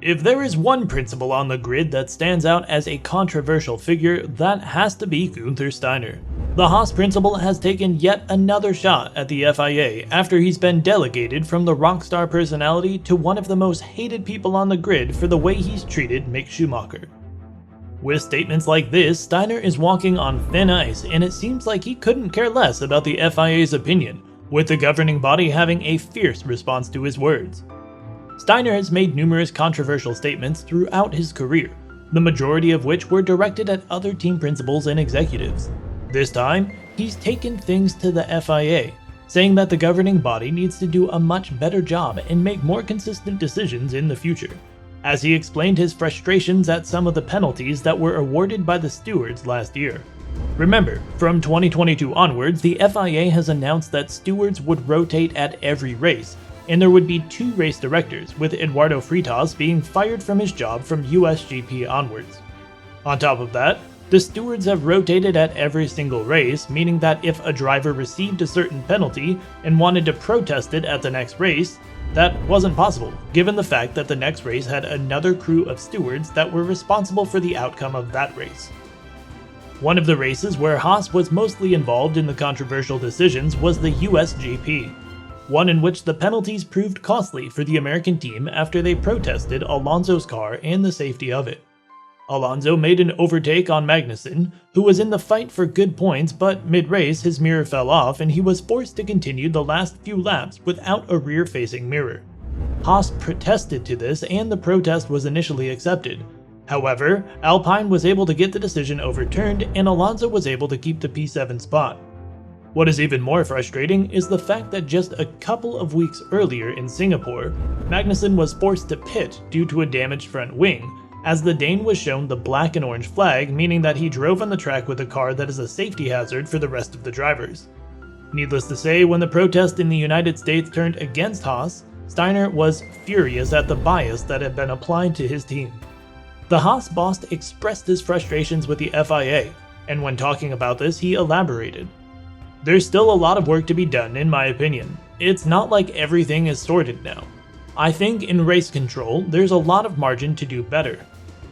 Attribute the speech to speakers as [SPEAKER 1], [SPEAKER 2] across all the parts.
[SPEAKER 1] If there is one principal on the grid that stands out as a controversial figure, that has to be Guenther Steiner. The HAAS principal has taken yet another shot at the FIA after he's been delegated from the rockstar personality to one of the most hated people on the grid for the way he's treated Mick Schumacher. With statements like this, Steiner is walking on thin ice, and it seems like he couldn't care less about the FIA's opinion, with the governing body having a fierce response to his words. Steiner has made numerous controversial statements throughout his career, the majority of which were directed at other team principals and executives. This time, he's taken things to the FIA, saying that the governing body needs to do a much better job and make more consistent decisions in the future, as he explained his frustrations at some of the penalties that were awarded by the stewards last year. Remember, from 2022 onwards, the FIA has announced that stewards would rotate at every race, and there would be 2 race directors, with Eduardo Freitas being fired from his job from USGP onwards. On top of that, the stewards have rotated at every single race, meaning that if a driver received a certain penalty and wanted to protest it at the next race, that wasn't possible, given the fact that the next race had another crew of stewards that were responsible for the outcome of that race. One of the races where HAAS was mostly involved in the controversial decisions was the USGP, one in which the penalties proved costly for the American team after they protested Alonso's car and the safety of it. Alonso made an overtake on Magnussen, who was in the fight for good points, but mid-race his mirror fell off and he was forced to continue the last few laps without a rear-facing mirror. HAAS protested to this and the protest was initially accepted. However, Alpine was able to get the decision overturned and Alonso was able to keep the P7 spot. What is even more frustrating is the fact that just a couple of weeks earlier in Singapore, Magnussen was forced to pit due to a damaged front wing, as the Dane was shown the black and orange flag, meaning that he drove on the track with a car that is a safety hazard for the rest of the drivers. Needless to say, when the protest in the United States turned against HAAS, Steiner was furious at the bias that had been applied to his team. The HAAS boss expressed his frustrations with the FIA, and when talking about this, he elaborated. "There's still a lot of work to be done, in my opinion. It's not like everything is sorted now. I think in race control, there's a lot of margin to do better.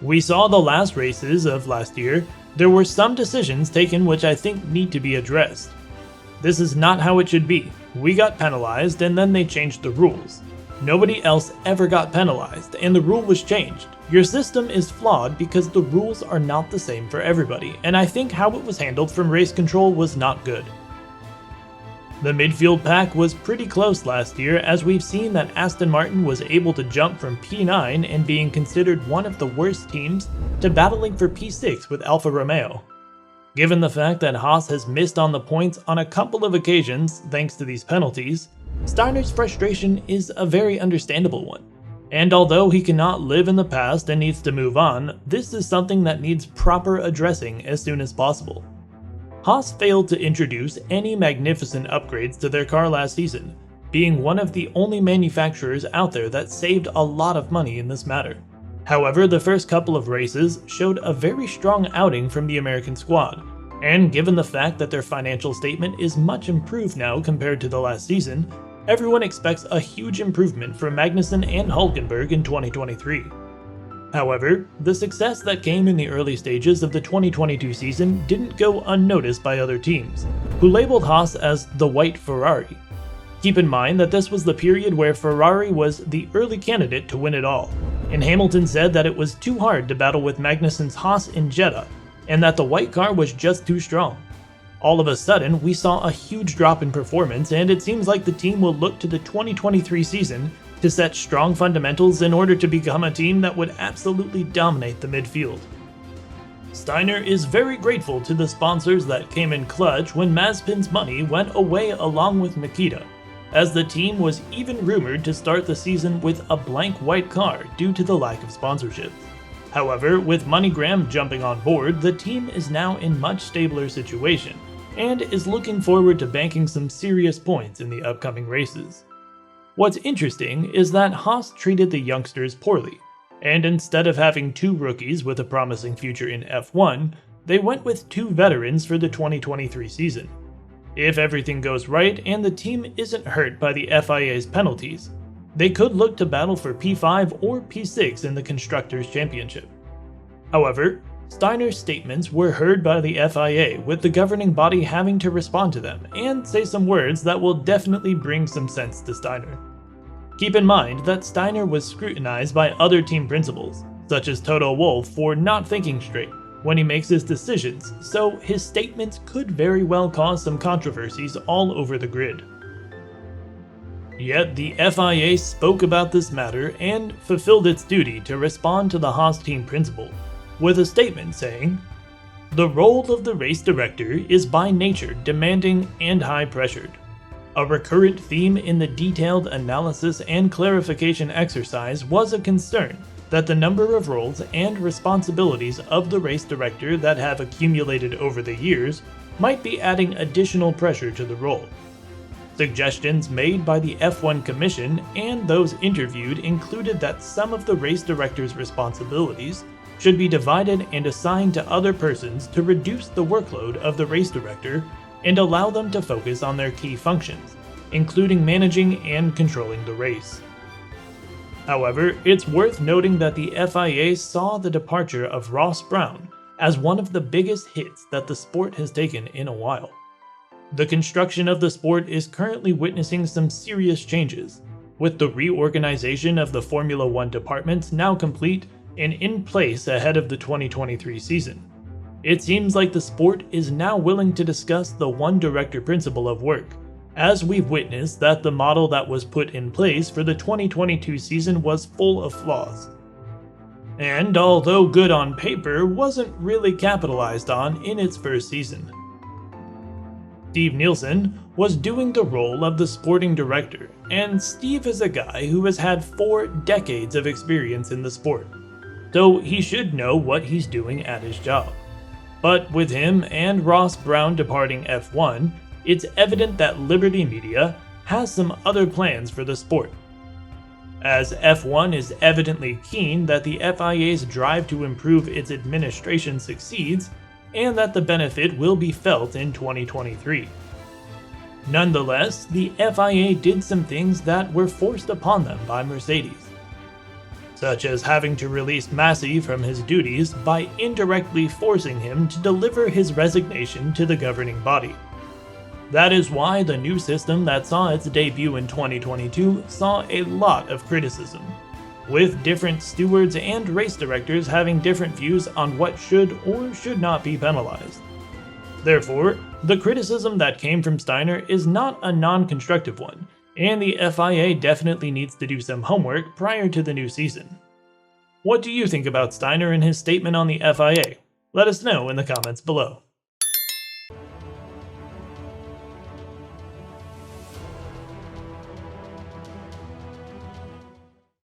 [SPEAKER 1] We saw the last races of last year, there were some decisions taken which I think need to be addressed. This is not how it should be. We got penalized and then they changed the rules. Nobody else ever got penalized and the rule was changed. Your system is flawed because the rules are not the same for everybody, and I think how it was handled from race control was not good. The midfield pack was pretty close last year, as we've seen that Aston Martin was able to jump from P9 and being considered one of the worst teams to battling for P6 with Alfa Romeo. Given the fact that HAAS has missed on the points on a couple of occasions thanks to these penalties, Steiner's frustration is a very understandable one. And although he cannot live in the past and needs to move on, this is something that needs proper addressing as soon as possible. HAAS failed to introduce any magnificent upgrades to their car last season, being one of the only manufacturers out there that saved a lot of money in this matter. However, the first couple of races showed a very strong outing from the American squad, and given the fact that their financial statement is much improved now compared to the last season, everyone expects a huge improvement from Magnussen and Hülkenberg in 2023. However, the success that came in the early stages of the 2022 season didn't go unnoticed by other teams, who labeled HAAS as the White Ferrari. Keep in mind that this was the period where Ferrari was the early candidate to win it all, and Hamilton said that it was too hard to battle with Magnussen's HAAS in Jeddah, and that the white car was just too strong. All of a sudden, we saw a huge drop in performance, and it seems like the team will look to the 2023 season to set strong fundamentals in order to become a team that would absolutely dominate the midfield. Steiner is very grateful to the sponsors that came in clutch when Mazepin's money went away along with Nikita, as the team was even rumored to start the season with a blank white car due to the lack of sponsorships. However, with MoneyGram jumping on board, the team is now in much stabler situation, and is looking forward to banking some serious points in the upcoming races. What's interesting is that HAAS treated the youngsters poorly, and instead of having 2 rookies with a promising future in F1, they went with 2 veterans for the 2023 season. If everything goes right and the team isn't hurt by the FIA's penalties, They could look to battle for P5 or P6 in the Constructors' Championship. However, Steiner's statements were heard by the FIA, with the governing body having to respond to them and say some words that will definitely bring some sense to Steiner. Keep in mind that Steiner was scrutinized by other team principals, such as Toto Wolff, for not thinking straight when he makes his decisions, so his statements could very well cause some controversies all over the grid. Yet the FIA spoke about this matter and fulfilled its duty to respond to the HAAS team principal, with a statement saying, "The role of the race director is by nature demanding and high-pressured. A recurrent theme in the detailed analysis and clarification exercise was a concern that the number of roles and responsibilities of the race director that have accumulated over the years might be adding additional pressure to the role. Suggestions made by the F1 Commission and those interviewed included that some of the race director's responsibilities should be divided and assigned to other persons to reduce the workload of the race director and allow them to focus on their key functions, including managing and controlling the race." However, it's worth noting that the FIA saw the departure of Ross Brown as one of the biggest hits that the sport has taken in a while. The construction of the sport is currently witnessing some serious changes, with the reorganization of the Formula One department now complete and in place ahead of the 2023 season. It seems like the sport is now willing to discuss the one director principle of work, as we've witnessed that the model that was put in place for the 2022 season was full of flaws. And although good on paper, wasn't really capitalized on in its first season. Steve Nielsen was doing the role of the sporting director, and Steve is a guy who has had 4 decades of experience in the sport, so he should know what he's doing at his job. But with him and Ross Brown departing F1, it's evident that Liberty Media has some other plans for the sport. As F1 is evidently keen that the FIA's drive to improve its administration succeeds, and that the benefit will be felt in 2023. Nonetheless, the FIA did some things that were forced upon them by Mercedes, such as having to release Massey from his duties by indirectly forcing him to deliver his resignation to the governing body. That is why the new system that saw its debut in 2022 saw a lot of criticism, with different stewards and race directors having different views on what should or should not be penalized. Therefore, the criticism that came from Steiner is not a non-constructive one, and the FIA definitely needs to do some homework prior to the new season. What do you think about Steiner and his statement on the FIA? Let us know in the comments below.